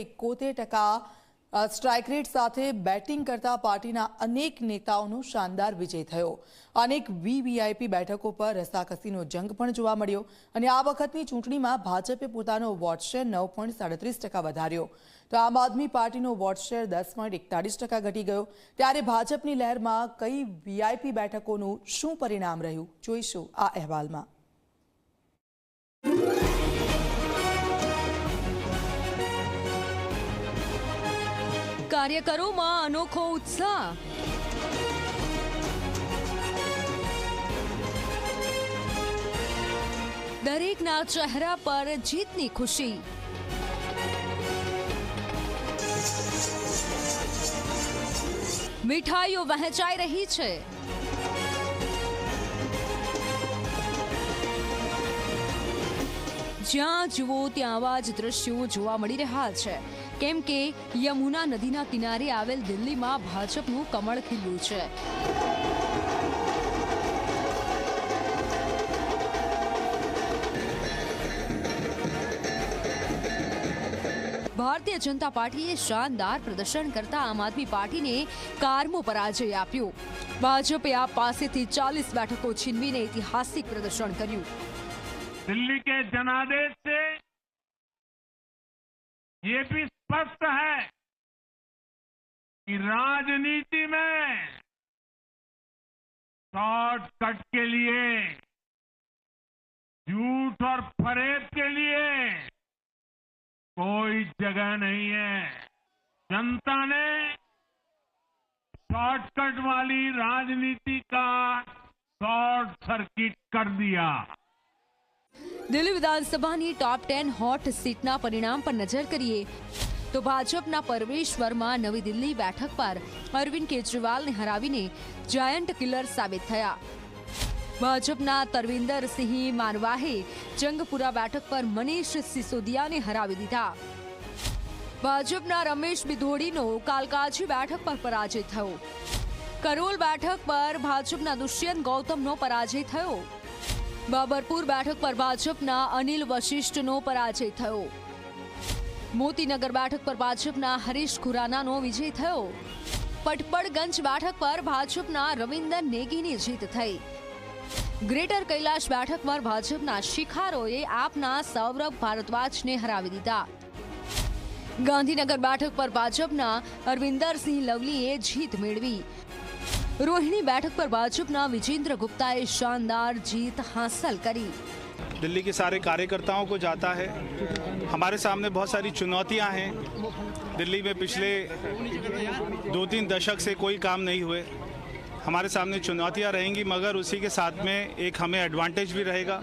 71% strike rate સાથે batting કરતા પાર્ટીના અનેક નેતાઓનો શાનદાર વિજય થયો। અનેક વીવીઆઈપી બેઠકો પર રસાકસીનો જંગ પણ જોવા મળ્યો અને આ વખતની ચૂંટણીમાં ભાજપે પોતાનો વોટ શેર 9.37% વધાર્યો તો આમ આદમી પાર્ટીનો વોટ શેર 10.41% ઘટી ગયો। ત્યારે ભાજપની લહેરમાં કઈ વીઆઈપી બેઠકોનું શું પરિણામ રહ્યું જોઈશું આ અહેવાલમાં। કાર્યકરોમાં અનોખો ઉત્સાહ। દરેકના ચહેરા પર જીતની ખુશી। મીઠાઈઓ વહેંચાઈ રહી છે। જ્યાં જુઓ ત્યાં આવા જ દ્રશ્યો જોવા મળી રહ્યા છે કેમ કે યમુના નદીના કિનારે આવેલ દિલ્હીમાં ભાજપનું કમળ ખીલ્યું છે। ભારતીય જનતા પાર્ટીએ શાનદાર પ્રદર્શન કરતા આમ આદમી પાર્ટીને કારમો પરાજય આપ્યો। ભાજપે આ પાસેથી 40 બેઠકો છીનવીને ઐતિહાસિક પ્રદર્શન કર્યું। दिल्ली के जनादेश से ये भी स्पष्ट है कि राजनीति में शॉर्टकट के लिए, झूठ और फरेब के लिए कोई जगह नहीं है। जनता ने शॉर्टकट वाली राजनीति का शॉर्ट सर्किट कर दिया। दिल्ली विधानसभाની टॉप 10 हॉट सीटના પરિણામ પર નજર કરીએ તો ભાજપના પરવેશ વર્મા નવી દિલ્હી બેઠક પર અરવિંદ કેજરીવાલને હરાવીને જાયન્ટ કિલર સાબિત થયા। ભાજપના તરવિંદરસિંહ માનવાહે જંગપુરા બેઠક પર મનીષ સિસોદિયાને હરાવી દીધા। ભાજપના રમેશ બિધોડીનો કાલકાજી બેઠક પર પરાજય થયો। કરોલ બેઠક પર ભાજપના દુષ્યંત ગૌતમનો પરાજય થયો। બાબરપુર બેઠક પર ભાજપના અનિલ વશિષ્ઠનો પરાજય થયો। મોતીનગર બેઠક પર ભાજપના હરીશ ખુરાનાનો વિજય થયો। પટપડગંજ બેઠક પર ભાજપના રવિન્દર નેગીની જીત થઈ। ગ્રેટર કૈલાશ બેઠક પર ભાજપના શિખારોએ આપના સૌરભ ભારદ્વાજને હરાવી દીધા। ગાંધીનગર બેઠક પર ભાજપના અરવિંદરસિંહ લવલીએ જીત મેળવી। रोहिणी बैठक पर भाजपा विजेंद्र गुप्ताए शानदार जीत हासिल करी। दिल्ली के सारे कार्यकर्ताओं को जाता है, हमारे सामने बहुत सारी चुनौतियां हैं। दिल्ली में पिछले 2-3 दशक से कोई काम नहीं हुए, हमारे सामने चुनौतियां रहेंगी, मगर उसी के साथ में एक हमें एडवांटेज भी रहेगा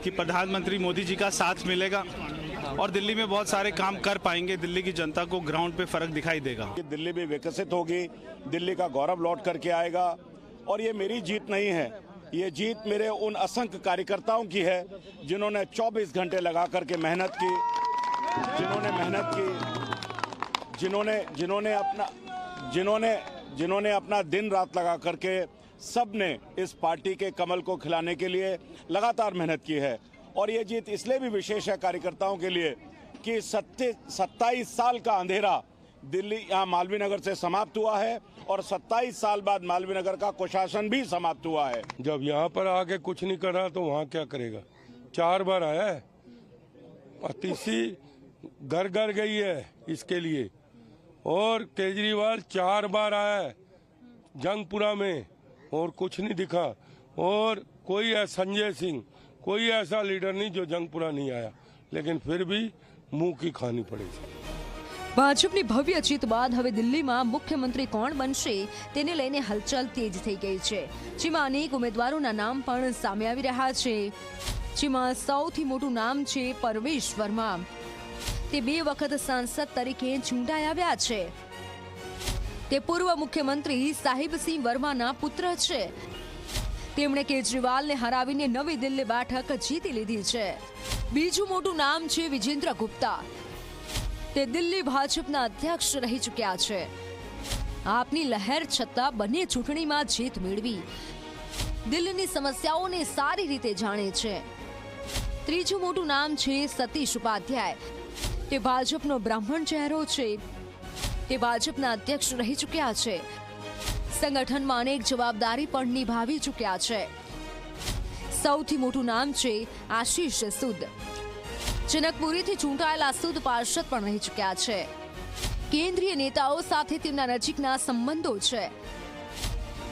कि प्रधानमंत्री मोदी जी का साथ मिलेगा और दिल्ली में बहुत सारे काम कर पाएंगे। दिल्ली की जनता को ग्राउंड पे फर्क दिखाई देगा। दिल्ली भी विकसित होगी, दिल्ली का गौरव लौट करके आएगा और ये मेरी जीत नहीं है, ये जीत मेरे उन असंख्य कार्यकर्ताओं की है जिन्होंने 24 घंटे लगा करके मेहनत की, जिन्होंने अपना दिन रात लगा करके सबने इस पार्टी के कमल को खिलाने के लिए लगातार मेहनत की है। और ये जीत इसलिए भी विशेष है कार्यकर्ताओं के लिए कि 27 साल का अंधेरा दिल्ली यहाँ मालवीय नगर से समाप्त हुआ है और 27 साल बाद मालवीय नगर का कुशासन भी समाप्त हुआ है। जब यहाँ पर आके कुछ नहीं कर रहा तो वहाँ क्या करेगा। 4 बार आया है, अतिशी घर घर गई है इसके लिए, और केजरीवाल 4 बार आया है जंगपुरा में और कुछ नहीं दिखा। और कोई है संजय सिंह, कोई ऐसा लीडर नहीं जो जंगपुरा नहीं आया, लेकिन फिर भी मुंह की खानी पड़ेगी। ભાજપની ભવ્ય જીત બાદ હવે દિલ્હીમાં મુખ્યમંત્રી કોણ બનશે તેને લઈને હલચલ તેજ થઈ ગઈ છે, જેમાં અનેક ઉમેદવારોના નામ પણ સામે આવી રહ્યા છે, જેમાં સૌથી મોટું નામ છે પરવેશ વર્મા। તે 2 વખત સાંસદ તરીકે ચૂંટાઈ આવ્યા છે। તે પૂર્વ મુખ્યમંત્રી સાહિબસિંહ વર્માના પુત્ર છે। તેમણે કેજરીવાલને હરાવીને નવી દિલ્હી બેઠક જીતી લીધી છે। બીજું મોટું નામ છે વિજેન્દ્ર ગુપ્તા। તે દિલ્હી ભાજપના અધ્યક્ષ રહી ચૂક્યા છે। આપની લહેર છતાં બંને ચૂંટણીમાં જીત મેળવી દિલ્હીની સમસ્યાઓને સારી રીતે જાણે છે। ત્રીજું મોટું નામ છે સતીશ ઉપાધ્યાય। તે ભાજપનો બ્રાહ્મણ ચહેરો છે. તે ભાજપના અધ્યક્ષ રહી ચૂક્યા છે. સંગઠનમાં અનેક જવાબદારી પણ નિભાવી ચૂક્યા છે. સૌથી મોટું નામ છે આશીષ સૂદ. જનકપુરીથી ચૂંટાયેલા સૂદ પાર્ષદ પણ રહી ચૂક્યા છે. કેન્દ્રીય નેતાઓ સાથે તેમના નજીકના સંબંધો છે.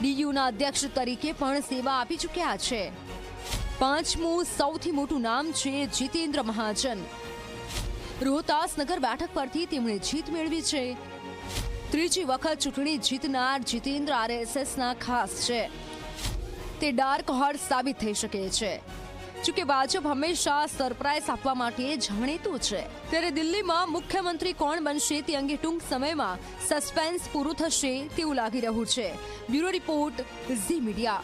ડીયુના અધ્યક્ષ તરીકે પણ સેવા આપી ચૂક્યા છે. પાંચમું સૌથી મોટું નામ છે જીતેન્દ્ર મહાજન. રોહતાસ નગર બેઠક પરથી તેમણે જીત મેળવી છે. ત્રીજી વખત ચૂંટણી જીતનાર જીતેન્દ્ર RSSના ખાસ છે. તે ડાર્ક હોર્સ સાબિત થઈ શકે છે. જોકે ભાજપ હંમેશા સરપ્રાઈઝ આપવા માટે જાણીતું છે. ત્યારે દિલ્હીમાં મુખ્યમંત્રી કોણ બનશે તે અંગે ટૂંક સમયમાં સસ્પેન્સ પૂરું થશે તેવું લાગી રહ્યું છે. Bureau report Zee media.